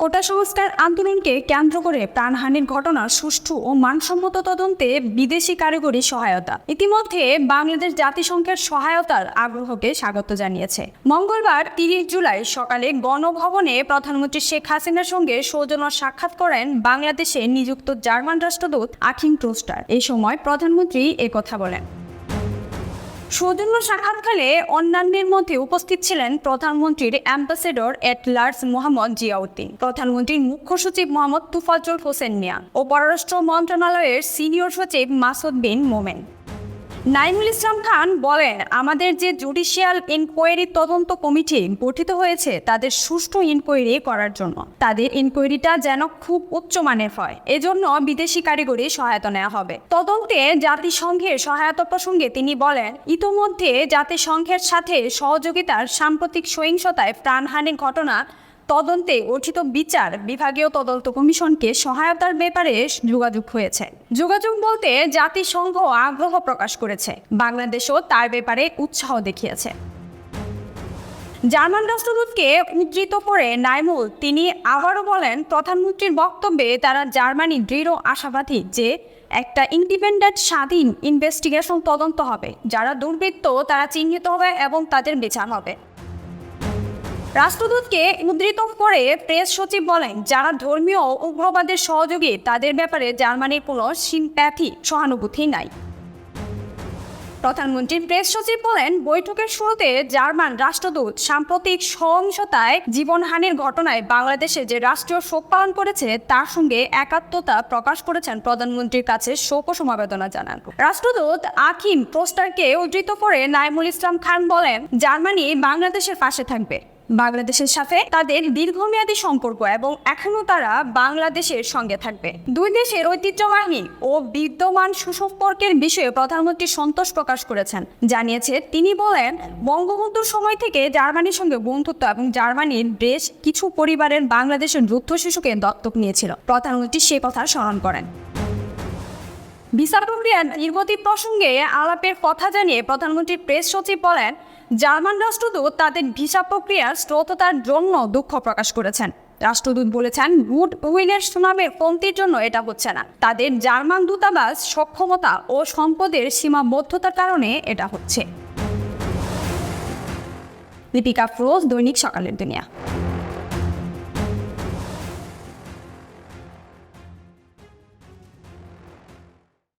কোটা সংস্কার আন্দোলনকে কেন্দ্র করে প্রাণহানির ঘটনার সুষ্ঠু ও মানসম্মত তদন্তে বিদেশি কারিগরি সহায়তা ইতিমধ্যে বাংলাদেশ জাতিসংঘের সহায়তার আগ্রহকে স্বাগত জানিয়েছে। মঙ্গলবার ৩০ জুলাই সকালে গণভবনে প্রধানমন্ত্রী শেখ হাসিনার সঙ্গে সৌজন্য সাক্ষাৎ করেন বাংলাদেশে নিযুক্ত জার্মান রাষ্ট্রদূত আখিম প্রোস্টার। এই সময় প্রধানমন্ত্রী একথা বলেন। সৌজন্য সাক্ষাৎকালে অন্যান্যের মধ্যে উপস্থিত ছিলেন প্রধানমন্ত্রীর অ্যাম্বাসেডর এট লার্জ মোহাম্মদ জিয়াউদ্দিন, প্রধানমন্ত্রীর মুখ্য সচিব মোহাম্মদ তুফাজ্জল হোসেন মিয়া ও পররাষ্ট্র মন্ত্রণালয়ের সিনিয়র সচিব মাসুদ বিন মোমেন। নাইমুল ইসলাম খান বলেন, আমাদের যে জুডিশিয়াল ইনকোয়ারি তদন্ত কমিটি গঠিত হয়েছে তাদের সুষ্ঠু ইনকোয়ারি করার জন্য, তাদের ইনকোয়ারিটা যেন খুব উচ্চমানের হয়, এজন্য বিদেশি কারিগরি সহায়তা নেওয়া হবে। তদন্তে জাতিসংঘের সহায়তা প্রসঙ্গে তিনি বলেন, ইতোমধ্যে জাতিসংঘের সাথে সহযোগিতার সাম্প্রতিক সহিংসতায় প্রাণহানির ঘটনা তদন্তে গঠিত বিচার বিভাগীয় তদন্ত কমিশনকে সহায়তার ব্যাপারে যোগাযোগ হয়েছে। যোগাযোগ বলতে জাতিসংঘ আগ্রহ প্রকাশ করেছে, বাংলাদেশও তার ব্যাপারে উৎসাহ দেখিয়েছে। জার্মান রাষ্ট্রদূতকে উদ্ধৃত করে নাইমুল তিনি আবারও বলেন, প্রধানমন্ত্রীর বক্তব্যে তারা জার্মানি দৃঢ় আশাবাদী যে একটা ইন্ডিপেন্ডেন্ট স্বাধীন ইনভেস্টিগেশন তদন্ত হবে, যারা দুর্বৃত্ত তারা চিহ্নিত হবে এবং তাদের বিচার হবে। রাষ্ট্রদূতকে উদ্ধৃত করে প্রেস সচিব বলেন, যারা ধর্মীয় উগ্রবাদের সহযোগী তাদের ব্যাপারে জার্মানির কোনো সিম্প্যাথি সহানুভূতি নাই। প্রধানমন্ত্রীর প্রেস সচিব বলেন, বৈঠকের শুরুতে জার্মান রাষ্ট্রদূত সাম্প্রতিক সহিংসতায় জীবনহানির ঘটনায় বাংলাদেশে যে রাষ্ট্রীয় শোক পালন করেছে তার সঙ্গে একাত্মতা প্রকাশ করেছেন, প্রধানমন্ত্রীর কাছে শোক ও সমবেদনা জানান। রাষ্ট্রদূত আখিম প্রোস্টারকে উদ্ধৃত করে নাইমুল ইসলাম খান বলেন, জার্মানি বাংলাদেশের পাশে থাকবে, বাংলাদেশের সাথে তাদের দীর্ঘমেয়াদী সম্পর্ক এবং এখনও তারা বাংলাদেশের সঙ্গে থাকবে। দুই দেশের ঐতিহ্যবাহী ও বিদ্যমান সুসম্পর্কের বিষয়ে প্রধানমন্ত্রী সন্তোষ প্রকাশ করেছেন জানিয়েছে। তিনি বলেন, বঙ্গবন্ধুর সময় থেকে জার্মানির সঙ্গে বন্ধুত্ব এবং জার্মানির বেশ কিছু পরিবারের বাংলাদেশের যুদ্ধ শিশুকে দত্তক নিয়েছিল। প্রধানমন্ত্রী সে কথা স্মরণ করেন। ভিসা প্রক্রিয়ার নির্গতি প্রসঙ্গে আলাপের কথা জানিয়ে প্রধানমন্ত্রীর প্রেস সচিব বলেন, জার্মান রাষ্ট্রদূত তাদের ভিসা প্রক্রিয়ার স্রোততার জন্য দুঃখ প্রকাশ করেছেন। রাষ্ট্রদূত বলেছেন, গুড উইলের সুনামের কমতির জন্য এটা হচ্ছে না, তাদের জার্মান দূতাবাস সক্ষমতা ও সম্পদের সীমাবদ্ধতার কারণে এটা হচ্ছে। লিপিকা ফিরোজ, দৈনিক সকালের দুনিয়া।